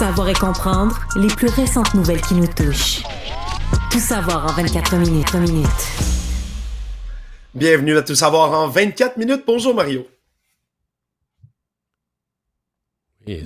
savoir et comprendre les plus récentes nouvelles qui nous touchent. Tout savoir en 24 minutes. Bienvenue à Tout savoir en 24 minutes. Bonjour Mario.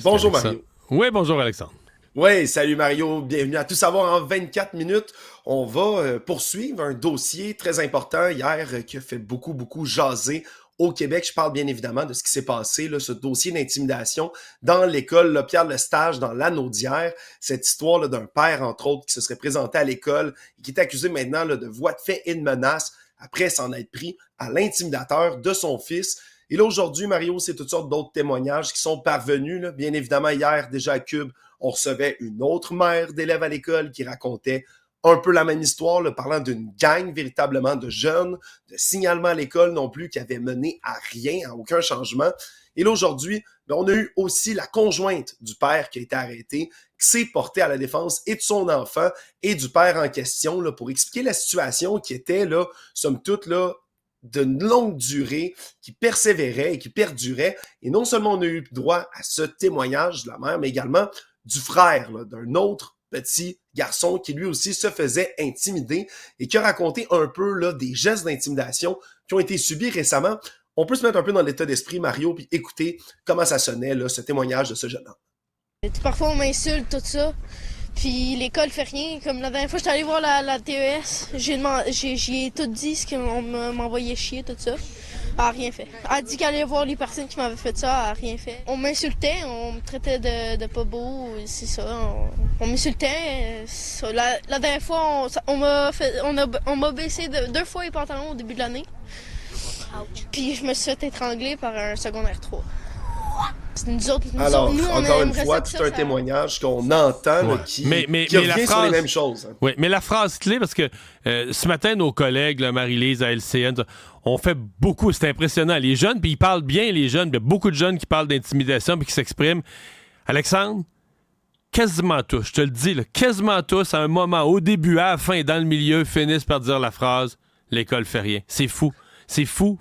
Bonjour Mario. Oui, bonjour Alexandre. Oui, salut Mario. Bienvenue à Tout savoir en 24 minutes. On va poursuivre un dossier très important hier qui a fait beaucoup jaser au Québec. Je parle bien évidemment de ce qui s'est passé, là, ce dossier d'intimidation dans l'école là, Pierre-Lestage, dans l'Anaudière. Cette histoire là, d'un père, entre autres, qui se serait présenté à l'école et qui est accusé maintenant là, de voies de fait et de menaces après s'en être pris à l'intimidateur de son fils. Et là, aujourd'hui, Mario, c'est toutes sortes d'autres témoignages qui sont parvenus. Là. Bien évidemment, hier, déjà à Cube, on recevait une autre mère d'élèves à l'école qui racontait un peu la même histoire, là, parlant d'une gang véritablement de jeunes, de signalements à l'école non plus qui avaient mené à rien, à aucun changement. Et là, aujourd'hui, on a eu aussi la conjointe du père qui a été arrêté, qui s'est portée à la défense et de son enfant et du père en question là, pour expliquer la situation qui était, là, somme toute, là, d'une longue durée, qui persévérait et qui perdurait. Et non seulement on a eu droit à ce témoignage de la mère, mais également du frère là, d'un autre petit garçon qui lui aussi se faisait intimider et qui a raconté un peu là, des gestes d'intimidation qui ont été subis récemment. On peut se mettre un peu dans l'état d'esprit, Mario, puis écouter comment ça sonnait, là, ce témoignage de ce jeune homme. Parfois, on m'insulte, tout ça. Puis l'école fait rien. Comme la dernière fois, j'étais allé voir la TES. J'ai tout dit ce qu'on m'envoyait chier, tout ça. Elle a rien fait. Elle a dit qu'elle allait voir les personnes qui m'avaient fait ça. Elle a rien fait. On m'insultait, on me traitait de pas beau. C'est ça. On m'insultait. La dernière fois, on m'a baissé 2 fois les pantalons au début de l'année. Puis je me suis fait étrangler par un secondaire 3. Alors, encore une fois, c'est un témoignage qu'on entend là, qui revient sur les mêmes choses. Hein. Oui, mais la phrase clé, parce que ce matin, nos collègues, là, Marie-Lise à LCN, ont fait beaucoup, c'est impressionnant. Les jeunes, puis ils parlent bien, les jeunes, il y a beaucoup de jeunes qui parlent d'intimidation puis qui s'expriment. Alexandre, quasiment tous, je te le dis, là, quasiment tous, à un moment, au début, à la fin, dans le milieu, finissent par dire la phrase « l'école fait rien ». C'est fou. C'est fou.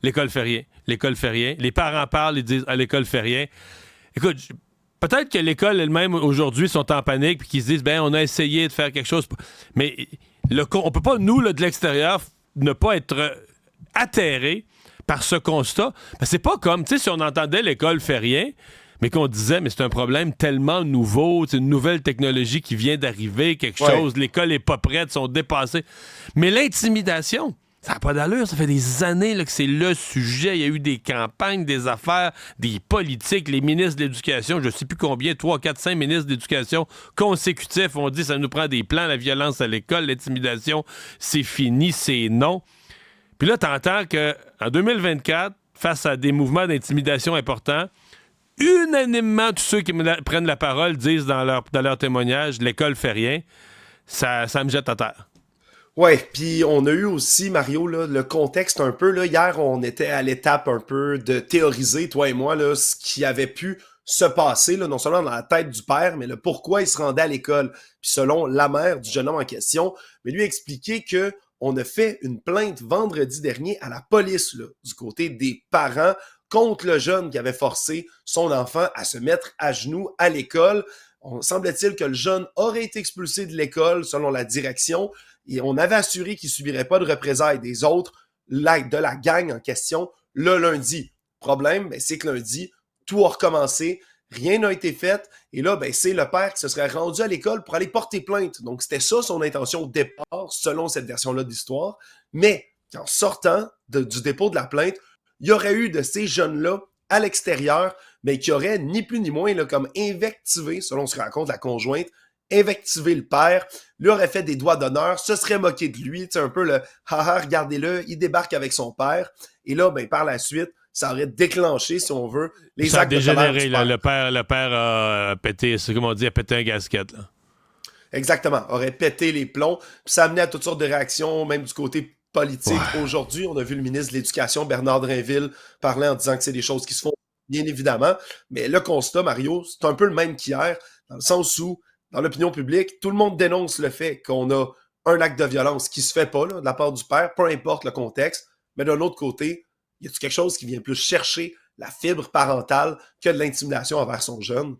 L'école fait rien. L'école fait rien. Les parents parlent, ils disent « à l'école fait rien ». Écoute, peut-être que l'école elle-même aujourd'hui sont en panique puis qu'ils se disent « ben on a essayé de faire quelque chose ». Mais on peut pas, nous, là, de l'extérieur, ne pas être atterrés par ce constat. Ben, c'est pas comme, tu sais, si on entendait « l'école fait rien », mais qu'on disait « mais c'est un problème tellement nouveau, c'est une nouvelle technologie qui vient d'arriver, quelque chose, l'école est pas prête, sont dépassés ». Mais l'intimidation... ça n'a pas d'allure, ça fait des années là, que c'est le sujet. Il y a eu des campagnes, des affaires, des politiques, les ministres de l'Éducation, je ne sais plus combien, 3, 4, 5 ministres de l'Éducation consécutifs ont dit ça nous prend des plans, la violence à l'école, l'intimidation, c'est fini, c'est non. Puis là, t'entends qu'en 2024, face à des mouvements d'intimidation importants, unanimement, tous ceux qui prennent la parole disent dans leur témoignage, l'école fait rien, ça me jette à terre. Ouais, puis on a eu aussi, Mario, là, le contexte un peu. Là, hier, on était à l'étape un peu de théoriser, toi et moi, là, ce qui avait pu se passer, là, non seulement dans la tête du père, mais le pourquoi il se rendait à l'école. Puis selon la mère du jeune homme en question, mais lui a expliqué que on a fait une plainte vendredi dernier à la police, là, du côté des parents, contre le jeune qui avait forcé son enfant à se mettre à genoux à l'école. Semble-t-il que le jeune aurait été expulsé de l'école selon la direction et on avait assuré qu'il ne subirait pas de représailles des autres, de la gang en question, le lundi. Problème, c'est que lundi, tout a recommencé, rien n'a été fait et là, c'est le père qui se serait rendu à l'école pour aller porter plainte. Donc, c'était ça son intention au départ, selon cette version-là de l'histoire. Mais en sortant du dépôt de la plainte, il y aurait eu de ces jeunes-là à l'extérieur, mais qui aurait ni plus ni moins là, comme invectivé, selon ce que raconte la conjointe, invectivé le père, lui aurait fait des doigts d'honneur, se serait moqué de lui, tu sais, un peu le « haha, regardez-le, il débarque avec son père », et là, par la suite, ça aurait déclenché, si on veut, les actes de colère du père. Le père a pété, c'est comme on dit, a pété un gasket, là. Exactement, aurait pété les plombs, puis ça amenait à toutes sortes de réactions, même du côté politique. Ouais. Aujourd'hui, on a vu le ministre de l'Éducation, Bernard Drinville, parler en disant que c'est des choses qui se font, bien évidemment. Mais le constat, Mario, c'est un peu le même qu'hier, dans le sens où, dans l'opinion publique, tout le monde dénonce le fait qu'on a un acte de violence qui se fait pas là, de la part du père, peu importe le contexte. Mais d'un autre côté, y a-t-il quelque chose qui vient plus chercher la fibre parentale que de l'intimidation envers son jeune?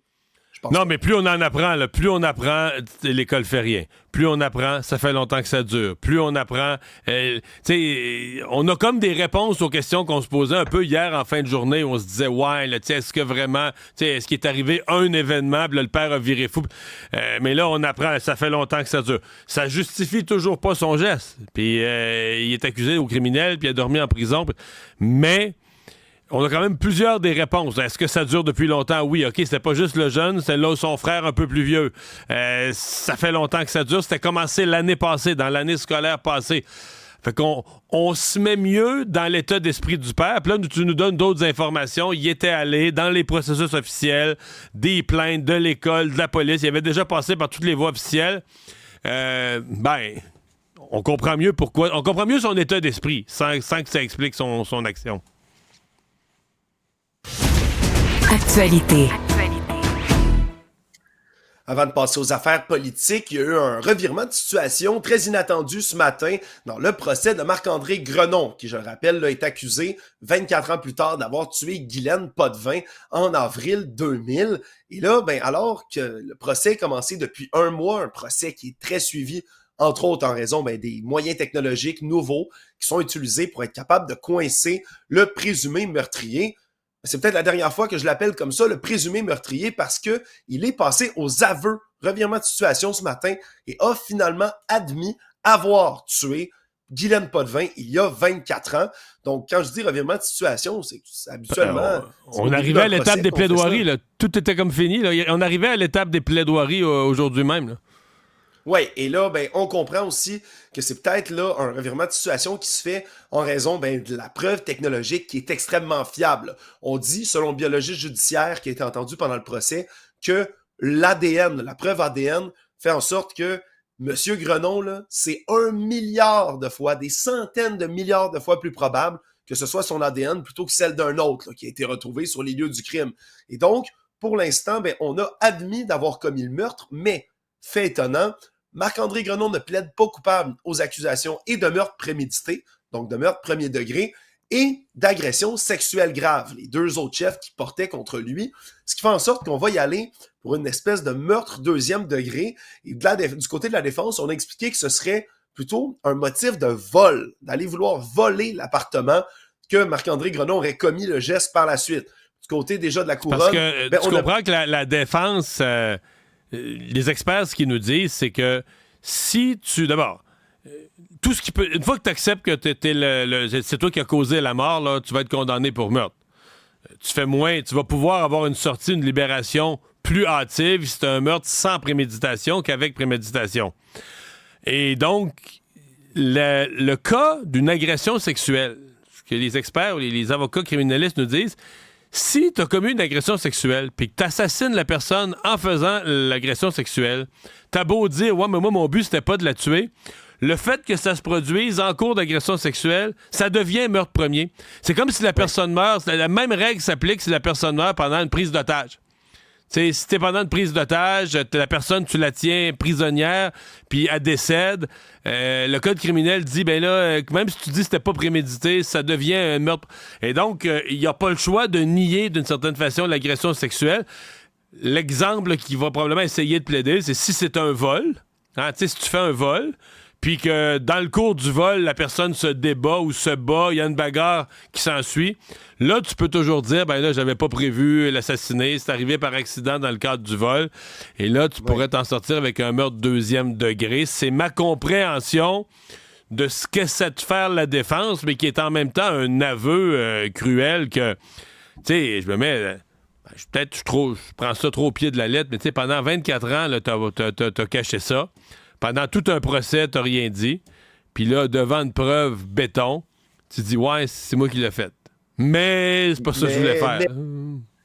Je pense Non, pas. mais plus on en apprend, là, plus on apprend, l'école fait rien. Plus on apprend, ça fait longtemps que ça dure. Plus on apprend, on a comme des réponses aux questions qu'on se posait un peu hier en fin de journée où on se disait, ouais, là, est-ce que vraiment, est-ce qu'il est arrivé un événement, puis là, le père a viré fou. Mais là, on apprend, ça fait longtemps que ça dure. Ça justifie toujours pas son geste. Puis il est accusé au criminel, puis il a dormi en prison. Mais on a quand même plusieurs des réponses. Est-ce que ça dure depuis longtemps? Oui, OK, c'était pas juste le jeune, c'est là son frère un peu plus vieux. Ça fait longtemps que ça dure. C'était commencé l'année passée, dans l'année scolaire passée. Fait qu'on se met mieux dans l'état d'esprit du père. Puis là, tu nous donnes d'autres informations. Il était allé dans les processus officiels, des plaintes de l'école, de la police. Il avait déjà passé par toutes les voies officielles. On comprend mieux pourquoi. On comprend mieux son état d'esprit sans que ça explique son action. Actualité. Avant de passer aux affaires politiques, il y a eu un revirement de situation très inattendu ce matin dans le procès de Marc-André Grenon, qui, je le rappelle, est accusé 24 ans plus tard d'avoir tué Guylaine Potvin en avril 2000. Et là, alors que le procès a commencé depuis un mois, un procès qui est très suivi, entre autres en raison des moyens technologiques nouveaux qui sont utilisés pour être capable de coincer le présumé meurtrier. C'est peut-être la dernière fois que je l'appelle comme ça, le présumé meurtrier, parce que il est passé aux aveux, revirement de situation ce matin, et a finalement admis avoir tué Guylaine Potvin il y a 24 ans. Donc, quand je dis revirement de situation, c'est habituellement... On arrivait à l'étape des plaidoiries, là. Tout était comme fini, là. On arrivait à l'étape des plaidoiries aujourd'hui même, là. Oui, et là, on comprend aussi que c'est peut-être là un revirement de situation qui se fait en raison de la preuve technologique qui est extrêmement fiable. On dit, selon le biologiste judiciaire qui a été entendu pendant le procès, que l'ADN, la preuve ADN, fait en sorte que M. Grenon, là, c'est 1 milliard de fois, des centaines de milliards de fois plus probable que ce soit son ADN plutôt que celle d'un autre là, qui a été retrouvé sur les lieux du crime. Et donc, pour l'instant, on a admis d'avoir commis le meurtre, mais, fait étonnant, Marc-André Grenon ne plaide pas coupable aux accusations et de meurtre prémédité, donc de meurtre premier degré, et d'agression sexuelle grave, les deux autres chefs qui portaient contre lui, ce qui fait en sorte qu'on va y aller pour une espèce de meurtre deuxième degré. Et du côté de la défense, on a expliqué que ce serait plutôt un motif de vol, d'aller vouloir voler l'appartement, que Marc-André Grenon aurait commis le geste par la suite. Du côté déjà de la couronne... Parce que tu comprends que la défense... les experts, ce qu'ils nous disent, c'est que si tu... D'abord, tout ce qui peut... Une fois que tu acceptes que c'est toi qui as causé la mort, là, tu vas être condamné pour meurtre. Tu vas pouvoir avoir une sortie, une libération plus hâtive si c'est un meurtre sans préméditation qu'avec préméditation. Et donc, le cas d'une agression sexuelle, ce que les experts ou les avocats criminalistes nous disent, si tu as commis une agression sexuelle puis que tu assassines la personne en faisant l'agression sexuelle, t'as beau dire « Ouais, mais moi, mon but, c'était pas de la tuer », le fait que ça se produise en cours d'agression sexuelle, ça devient meurtre premier. C'est comme si la personne meurt. La même règle s'applique si la personne meurt pendant une prise d'otage. T'sais, si t'es pendant une prise d'otage, la personne, tu la tiens prisonnière, puis elle décède, le code criminel dit, même si tu dis que c'était pas prémédité, ça devient un meurtre. Et donc, il n'y a pas le choix de nier, d'une certaine façon, l'agression sexuelle. L'exemple qu'il va probablement essayer de plaider, c'est si c'est un vol, hein, si tu fais un vol, puis que dans le cours du vol, la personne se débat ou se bat, il y a une bagarre qui s'ensuit. Là, tu peux toujours dire, j'avais pas prévu l'assassiner, c'est arrivé par accident dans le cadre du vol. Et là, tu pourrais t'en sortir avec un meurtre deuxième degré. C'est ma compréhension de ce qu'essaie de faire la défense, mais qui est en même temps un aveu cruel que, tu sais, je me mets... je prends ça trop au pied de la lettre, mais tu sais, pendant 24 ans, là, t'as caché ça. Pendant tout un procès, t'as rien dit. Puis là, devant une preuve béton, tu dis « Ouais, c'est moi qui l'ai faite. » Mais c'est pas ça que je voulais faire.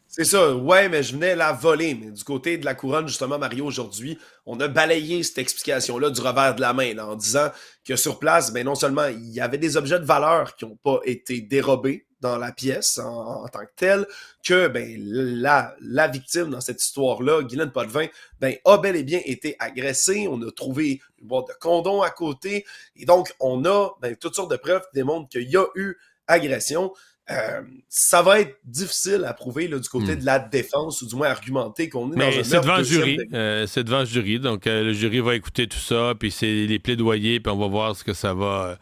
C'est ça, ouais, mais je venais la voler. Mais du côté de la couronne, justement, Mario, aujourd'hui, on a balayé cette explication-là du revers de la main, là, en disant que sur place, non seulement il y avait des objets de valeur qui n'ont pas été dérobés dans la pièce en tant que telle, que la victime dans cette histoire-là, Guylaine Potvin, a bel et bien été agressée. On a trouvé une boîte de condoms à côté. Et donc, on a toutes sortes de preuves qui démontrent qu'il y a eu agression. Ça va être difficile à prouver là, du côté de la défense, ou du moins argumenter qu'on est dans un Mais c'est devant le jury. degré. C'est devant le jury. Donc, le jury va écouter tout ça, puis c'est les plaidoyers, puis on va voir ce que ça va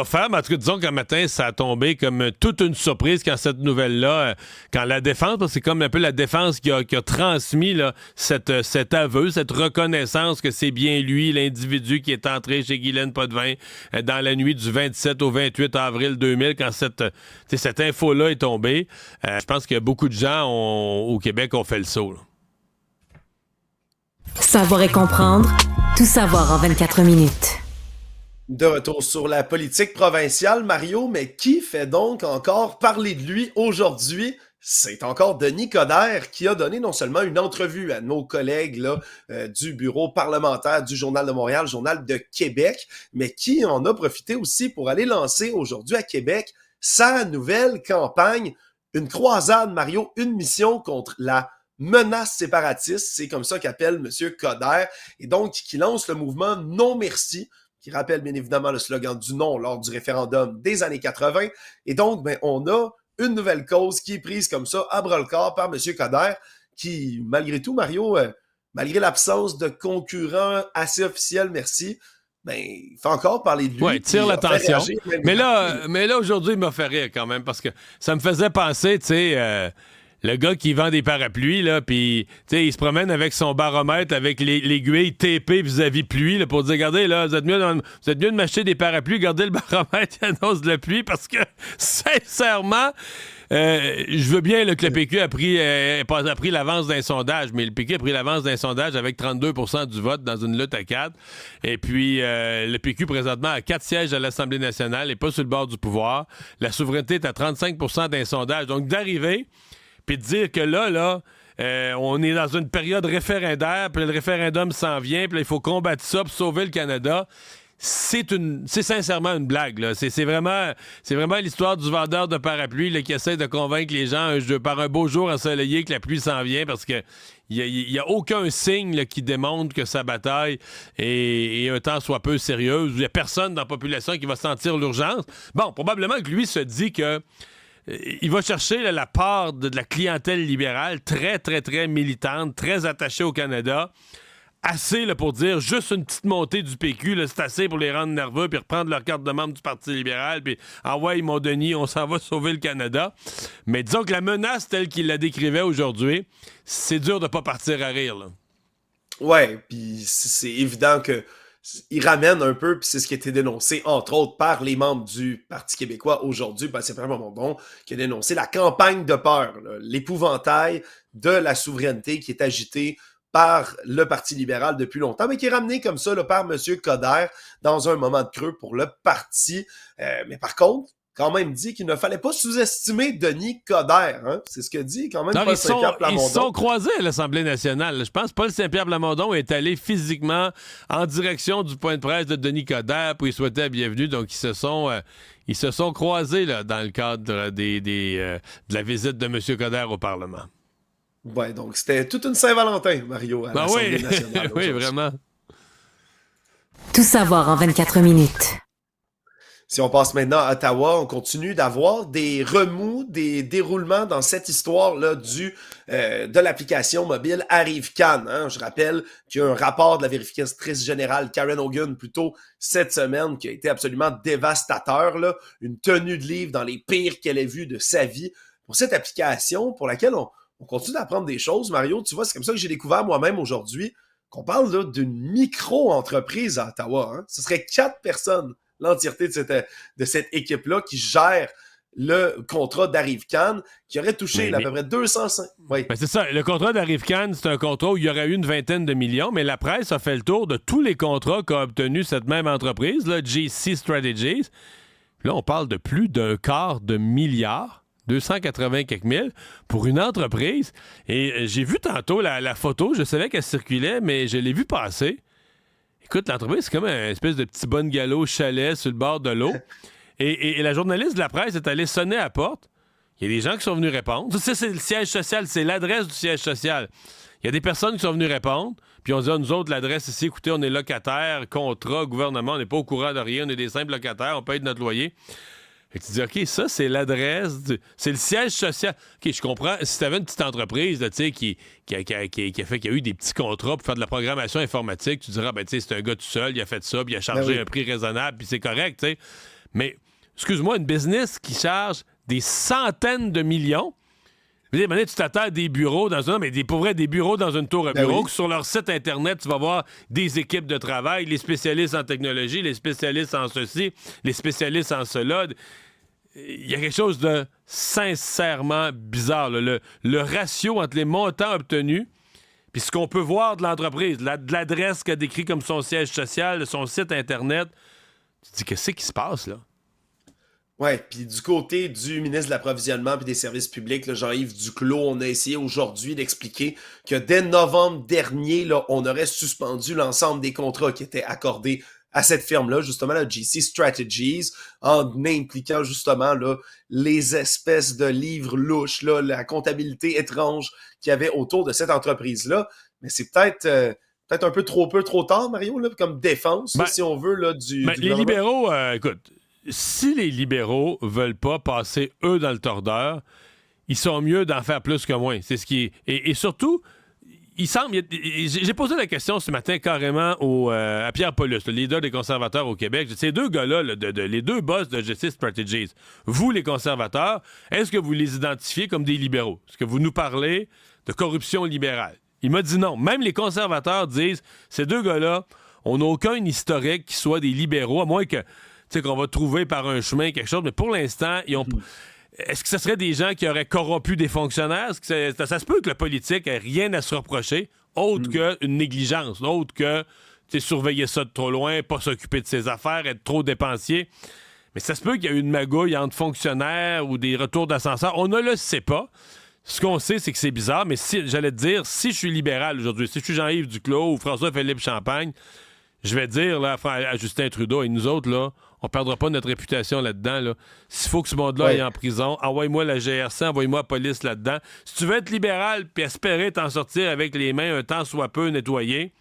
faire. Mais en tout cas, disons qu'un matin, ça a tombé comme toute une surprise quand cette nouvelle-là, quand la défense, parce que c'est comme un peu la défense qui a transmis là, cet aveu, cette reconnaissance que c'est bien lui, l'individu qui est entré chez Guylaine Potvin dans la nuit du 27 au 28 avril 2000, quand cette info-là est tombée. Je pense que beaucoup de gens au Québec ont fait le saut. Là. Savoir et comprendre, tout savoir en 24 minutes. De retour sur la politique provinciale, Mario, mais qui fait donc encore parler de lui aujourd'hui? C'est encore Denis Coderre qui a donné non seulement une entrevue à nos collègues là, du bureau parlementaire du Journal de Montréal, Journal de Québec, mais qui en a profité aussi pour aller lancer aujourd'hui à Québec sa nouvelle campagne, une croisade, Mario, une mission contre la menace séparatiste, c'est comme ça qu'appelle M. Coderre, et donc qui lance le mouvement Non Merci, qui rappelle bien évidemment le slogan du non lors du référendum des années 80. Et donc, on a une nouvelle cause qui est prise comme ça, à bras-le-corps par M. Coderre, qui, malgré tout, Mario, malgré l'absence de concurrents assez officiels, merci, il fait encore parler de lui. Oui, tire l'attention. Mais là, aujourd'hui, il m'a fait rire quand même, parce que ça me faisait penser, tu sais... le gars qui vend des parapluies, là, puis il se promène avec son baromètre, avec l'aiguille TP vis-à-vis pluie, là, pour dire, regardez, là, vous êtes mieux de m'acheter des parapluies, gardez le baromètre, il annonce de la pluie, parce que, sincèrement, je veux bien là, que le PQ a pris l'avance d'un sondage, mais le PQ a pris l'avance d'un sondage avec 32% du vote dans une lutte à 4. Et puis, le PQ, présentement, a 4 sièges à l'Assemblée nationale, n'est pas sur le bord du pouvoir. La souveraineté est à 35% d'un sondage. Donc, d'arriver... puis de dire que là, on est dans une période référendaire, puis le référendum s'en vient, puis là, il faut combattre ça pour sauver le Canada. C'est sincèrement une blague. Là. C'est vraiment l'histoire du vendeur de parapluies là, qui essaie de convaincre les gens par un beau jour ensoleillé que la pluie s'en vient, parce que il y a aucun signe là, qui démontre que sa bataille est un tant soit peu sérieuse. Il n'y a personne dans la population qui va sentir l'urgence. Bon, probablement que lui se dit que il va chercher là, la part de la clientèle libérale très, très, très militante, très attachée au Canada. Assez là, pour dire juste une petite montée du PQ, là, c'est assez pour les rendre nerveux, puis reprendre leur carte de membre du Parti libéral, puis ouais, mon Denis, on s'en va sauver le Canada. Mais disons que la menace telle qu'il la décrivait aujourd'hui, c'est dur de pas partir à rire. Là. Ouais, puis c'est évident que il ramène un peu, puis c'est ce qui a été dénoncé, entre autres, par les membres du Parti québécois aujourd'hui, c'est Pierre Plamondon qui a dénoncé la campagne de peur, là, l'épouvantail de la souveraineté qui est agité par le Parti libéral depuis longtemps, mais qui est ramené comme ça là, par M. Coderre dans un moment de creux pour le parti. Mais par contre, quand même dit qu'il ne fallait pas sous-estimer Denis Coderre. Hein? C'est ce que dit quand même Paul Saint-Pierre Plamondon. Ils se sont croisés à l'Assemblée nationale. Je pense que Paul Saint-Pierre Plamondon est allé physiquement en direction du point de presse de Denis Coderre pour lui souhaiter la bienvenue. Donc, ils se sont croisés là, dans le cadre de la visite de M. Coderre au Parlement. Ouais, donc c'était toute une Saint-Valentin, Mario, à l'Assemblée nationale. Oui, vraiment. Tout savoir en 24 minutes. Si on passe maintenant à Ottawa, on continue d'avoir des remous, des déroulements dans cette histoire-là de l'application mobile Arrive-Can. Hein? Je rappelle qu'il y a un rapport de la vérificatrice générale Karen Hogan plus tôt cette semaine qui a été absolument dévastateur. Là. Une tenue de livre dans les pires qu'elle ait vues de sa vie pour cette application pour laquelle on continue d'apprendre des choses. Mario, tu vois, c'est comme ça que j'ai découvert moi-même aujourd'hui qu'on parle là, d'une micro-entreprise à Ottawa. Hein? Ce serait 4 personnes. L'entièreté de cette équipe-là qui gère le contrat d'Arrive-Can, qui aurait touché à peu près 205... Oui. Ben c'est ça. Le contrat d'Arrive-Can, c'est un contrat où il y aurait eu une vingtaine de millions, mais la presse a fait le tour de tous les contrats qu'a obtenu cette même entreprise, là, GC Strategies. Puis là, on parle de plus d'un quart de milliard, 280 quelques mille, pour une entreprise. Et j'ai vu tantôt la photo, je savais qu'elle circulait, mais je l'ai vu passer. Écoute, l'entreprise, c'est comme un espèce de petit bungalow chalet sur le bord de l'eau. Et la journaliste de la presse est allée sonner à la porte. Il y a des gens qui sont venus répondre. Ça, c'est le siège social, c'est l'adresse du siège social. Il y a des personnes qui sont venues répondre, puis on dit, nous autres, l'adresse ici, écoutez, on est locataires, contrat, gouvernement, on n'est pas au courant de rien, on est des simples locataires, on paye de notre loyer. Et tu dis, OK, ça, c'est l'adresse, c'est le siège social. OK, je comprends. Si tu avais une petite entreprise là, qui a eu des petits contrats pour faire de la programmation informatique, tu diras, ben, tu sais, c'est un gars tout seul, il a fait ça, puis il a chargé un prix raisonnable, puis c'est correct, tu sais. Mais, excuse-moi, une business qui charge des centaines de millions, tu t'attends à des bureaux des bureaux dans une tour à bureau, que sur leur site Internet, tu vas voir des équipes de travail, les spécialistes en technologie, les spécialistes en ceci, les spécialistes en cela. Il y a quelque chose de sincèrement bizarre. Le ratio entre les montants obtenus puis ce qu'on peut voir de l'entreprise, de l'adresse qu'a décrit comme son siège social, de son site Internet, tu te dis, qu'est-ce qui se passe, là? Oui, puis du côté du ministre de l'Approvisionnement et des Services publics, là, Jean-Yves Duclos, on a essayé aujourd'hui d'expliquer que dès novembre dernier, là, on aurait suspendu l'ensemble des contrats qui étaient accordés à cette firme-là, justement la GC Strategies, en impliquant justement là, les espèces de livres louches, là, la comptabilité étrange qu'il y avait autour de cette entreprise-là. Mais c'est peut-être un peu trop tard, Mario, là, comme défense, là, si on veut, là, du les libéraux, écoute, si les libéraux veulent pas passer, eux, dans le tordeur, ils sont mieux d'en faire plus que moins. C'est ce qui est... Et surtout, il semble... J'ai posé la question ce matin carrément à Pierre Paulus, le leader des conservateurs au Québec. Ces deux gars-là, les deux boss de GC Strategies, vous, les conservateurs, est-ce que vous les identifiez comme des libéraux? Est-ce que vous nous parlez de corruption libérale? Il m'a dit non. Même les conservateurs disent, ces deux gars-là, on n'a aucun historique qui soit des libéraux, à moins que... Tu sais, qu'on va trouver par un chemin quelque chose, mais pour l'instant, ils ont... Est-ce que ce serait des gens qui auraient corrompu des fonctionnaires? Est-ce que ça se peut que le politique ait rien à se reprocher, autre qu'une négligence, autre que surveiller ça de trop loin, pas s'occuper de ses affaires, être trop dépensier. Mais ça se peut qu'il y ait eu une magouille entre fonctionnaires ou des retours d'ascenseur. On ne le sait pas. Ce qu'on sait, c'est que c'est bizarre, mais j'allais te dire, si je suis libéral aujourd'hui, si je suis Jean-Yves Duclos ou François-Philippe Champagne, je vais dire là, à Justin Trudeau et nous autres, là, on perdra pas notre réputation là-dedans. Là. S'il faut que ce monde-là aille en prison, envoie-moi la GRC, envoie-moi la police là-dedans. Si tu veux être libéral puis espérer t'en sortir avec les mains un temps soit peu nettoyées,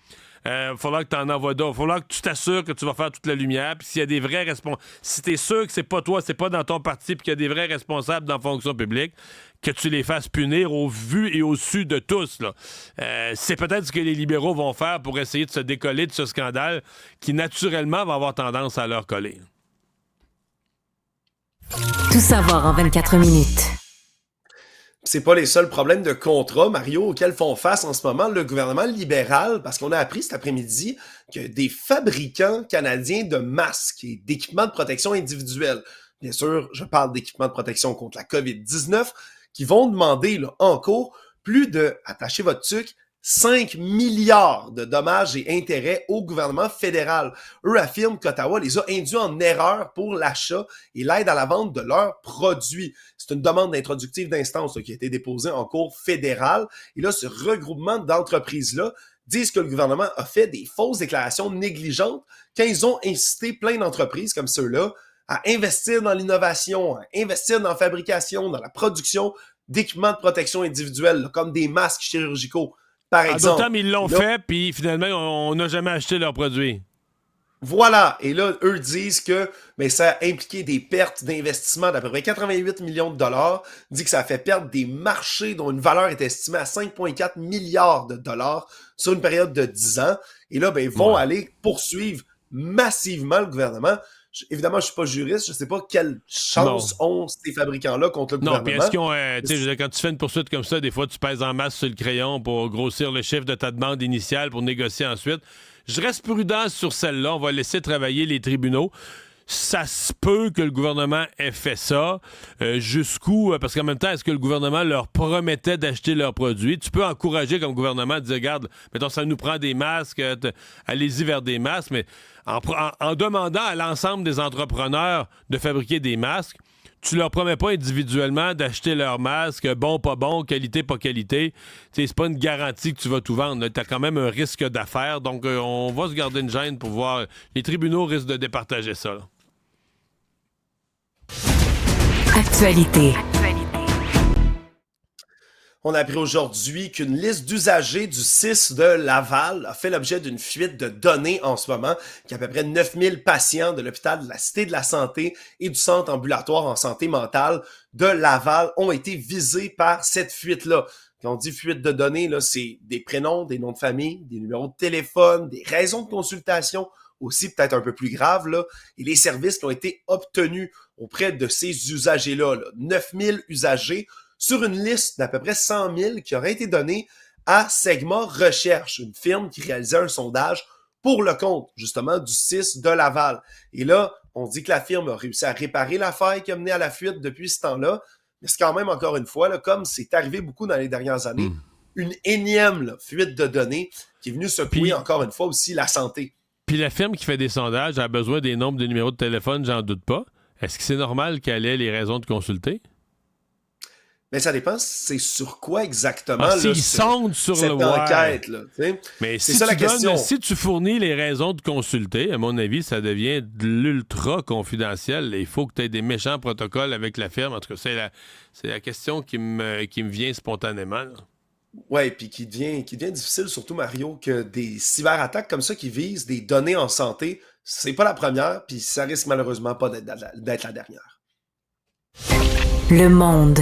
il va falloir que tu en envoies d'autres. Il va falloir que tu t'assures que tu vas faire toute la lumière. Puis s'il y a des vrais responsables, si tu es sûr que c'est pas toi, c'est pas dans ton parti, puis qu'il y a des vrais responsables dans la fonction publique, que tu les fasses punir au vu et au su de tous. Là. C'est peut-être ce que les libéraux vont faire pour essayer de se décoller de ce scandale qui, naturellement, va avoir tendance à leur coller. Tout savoir en 24 minutes. C'est pas les seuls problèmes de contrat, Mario, auxquels font face en ce moment le gouvernement libéral, parce qu'on a appris cet après-midi que des fabricants canadiens de masques et d'équipements de protection individuelle, bien sûr, je parle d'équipements de protection contre la COVID-19, qui vont demander là, en cours plus de, attachez votre tuque, 5 milliards de dommages et intérêts au gouvernement fédéral. Eux affirment qu'Ottawa les a induits en erreur pour l'achat et l'aide à la vente de leurs produits. C'est une demande d'introductive d'instance là, qui a été déposée en cour fédérale. Et là, ce regroupement d'entreprises-là disent que le gouvernement a fait des fausses déclarations négligentes quand ils ont incité plein d'entreprises comme ceux-là à investir dans l'innovation, à investir dans la fabrication, dans la production d'équipements de protection individuelle, là, comme des masques chirurgicaux. Par exemple. D'autant ils l'ont fait, puis finalement, on n'a jamais acheté leurs produits. Voilà. Et là, eux disent que ça a impliqué des pertes d'investissement d'à peu près 88 millions de dollars. Dit que ça a fait perdre des marchés dont une valeur est estimée à 5,4 milliards de dollars sur une période de 10 ans. Et là, ils vont aller poursuivre massivement le gouvernement. Évidemment, je suis pas juriste, je sais pas quelle chance ont ces fabricants-là contre le gouvernement. Non, puis est-ce qu'ils ont... quand tu fais une poursuite comme ça, des fois, tu pèses en masse sur le crayon pour grossir le chiffre de ta demande initiale pour négocier ensuite. Je reste prudent sur celle-là. On va laisser travailler les tribunaux. Ça se peut que le gouvernement ait fait ça. Jusqu'où? Parce qu'en même temps, est-ce que le gouvernement leur promettait d'acheter leurs produits? Tu peux encourager comme gouvernement à dire, regarde, mettons, ça nous prend des masques, allez-y vers des masques, mais en demandant à l'ensemble des entrepreneurs de fabriquer des masques, tu leur promets pas individuellement d'acheter leurs masques, bon, pas bon, qualité, pas qualité. T'sais, c'est pas une garantie que tu vas tout vendre. Tu as quand même un risque d'affaires. Donc, on va se garder une gêne pour voir. Les tribunaux risquent de départager ça. Là. Actualité. On a appris aujourd'hui qu'une liste d'usagers du CIS de Laval a fait l'objet d'une fuite de données en ce moment, qu'à peu près 9000 patients de l'hôpital de la Cité de la Santé et du Centre ambulatoire en santé mentale de Laval ont été visés par cette fuite-là. Quand on dit fuite de données, là, c'est des prénoms, des noms de famille, des numéros de téléphone, des raisons de consultation, aussi peut-être un peu plus grave, là, et les services qui ont été obtenus auprès de ces usagers-là, 9000 usagers, sur une liste d'à peu près 100 000 qui aurait été donnée à Segma Recherche, une firme qui réalisait un sondage pour le compte, justement, du CIS de Laval. Et là, on dit que la firme a réussi à réparer la faille qui a mené à la fuite depuis ce temps-là, mais c'est quand même, encore une fois, là, comme c'est arrivé beaucoup dans les dernières années, une énième là, fuite de données qui est venue secouer, encore une fois, aussi la santé. Puis la firme qui fait des sondages a besoin des nombres de numéros de téléphone, j'en doute pas. Est-ce que c'est normal qu'elle ait les raisons de consulter? Mais ça dépend, c'est sur quoi exactement. S'ils sondent sur cette le enquête. Là, mais c'est si ça la tu donnes, question. si tu fournis les raisons de consulter, à mon avis, ça devient de l'ultra confidentiel. Il faut que tu aies des méchants protocoles avec la firme. En tout cas, c'est la question qui me vient spontanément. Oui, puis qui devient difficile, surtout Mario, que des cyberattaques comme ça qui visent des données en santé, c'est pas la première, puis ça risque malheureusement pas d'être la dernière. Le Monde.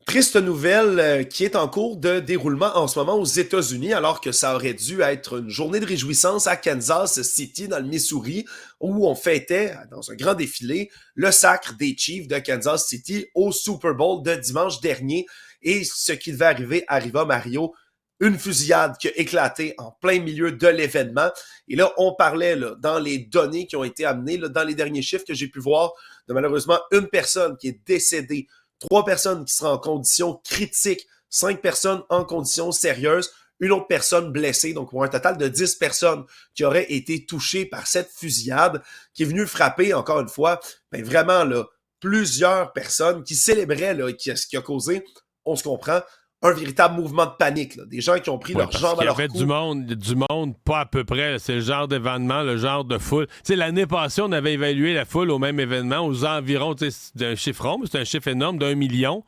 Triste nouvelle qui est en cours de déroulement en ce moment aux États-Unis, alors que ça aurait dû être une journée de réjouissance à Kansas City, dans le Missouri, où on fêtait, dans un grand défilé, le sacre des Chiefs de Kansas City au Super Bowl de dimanche dernier. Et ce qui devait arriver arriva, Mario, une fusillade qui a éclaté en plein milieu de l'événement. Et là, on parlait là, dans les données qui ont été amenées, là, dans les derniers chiffres que j'ai pu voir, de malheureusement une personne qui est décédée, 3 personnes qui seraient en condition critique, 5 personnes en condition sérieuse, une autre personne blessée, donc pour un total de 10 personnes qui auraient été touchées par cette fusillade qui est venue frapper, encore une fois, vraiment là, plusieurs personnes qui célébraient là, ce qui a causé, on se comprend, un véritable mouvement de panique. Là. Des gens qui ont pris leur jambe à leur cou. Il y avait du monde, pas à peu près. Là. C'est le genre d'événement, le genre de foule. Tu sais, l'année passée, on avait évalué la foule au même événement aux environs d'un chiffron, mais c'est un chiffre énorme d'1 million.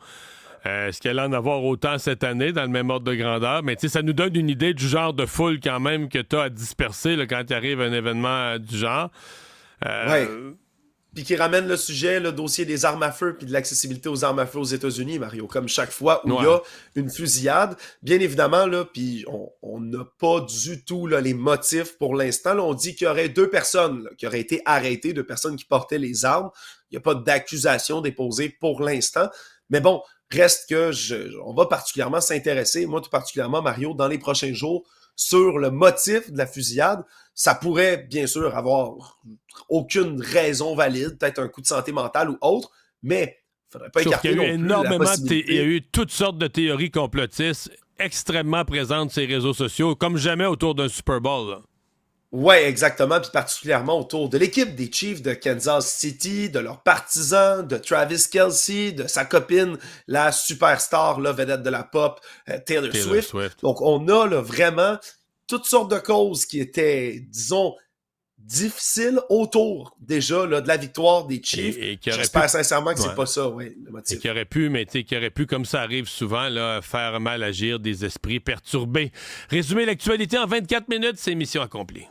Est-ce qu'elle en avoir autant cette année dans le même ordre de grandeur? Mais tu sais, ça nous donne une idée du genre de foule quand même que tu as à disperser là, quand il arrive un événement du genre. Ouais. Puis qui ramène le sujet, le dossier des armes à feu puis de l'accessibilité aux armes à feu aux États-Unis, Mario, comme chaque fois où il y a une fusillade. Bien évidemment, là, puis on n'a pas du tout là, les motifs pour l'instant. Là, on dit qu'il y aurait 2 personnes là, qui auraient été arrêtées, 2 personnes qui portaient les armes. Il n'y a pas d'accusation déposée pour l'instant. Mais bon, reste que on va particulièrement s'intéresser, moi tout particulièrement, Mario, dans les prochains jours, sur le motif de la fusillade. Ça pourrait, bien sûr, avoir aucune raison valide, peut-être un coup de santé mentale ou autre, mais il ne faudrait pas écarter non plus la possibilité. Il y a eu toutes sortes de théories complotistes extrêmement présentes sur les réseaux sociaux, comme jamais autour d'un Super Bowl. Là. Oui, exactement, puis particulièrement autour de l'équipe des Chiefs de Kansas City, de leurs partisans, de Travis Kelce, de sa copine, la superstar, la vedette de la pop, Taylor Swift. Donc, on a là, vraiment toutes sortes de causes qui étaient, disons, difficiles autour déjà là, de la victoire des Chiefs. J'espère sincèrement que c'est pas ça, le motif. Et qui aurait pu, comme ça arrive souvent, là, faire mal agir des esprits perturbés. Résumer l'actualité en 24 minutes, c'est mission accomplie.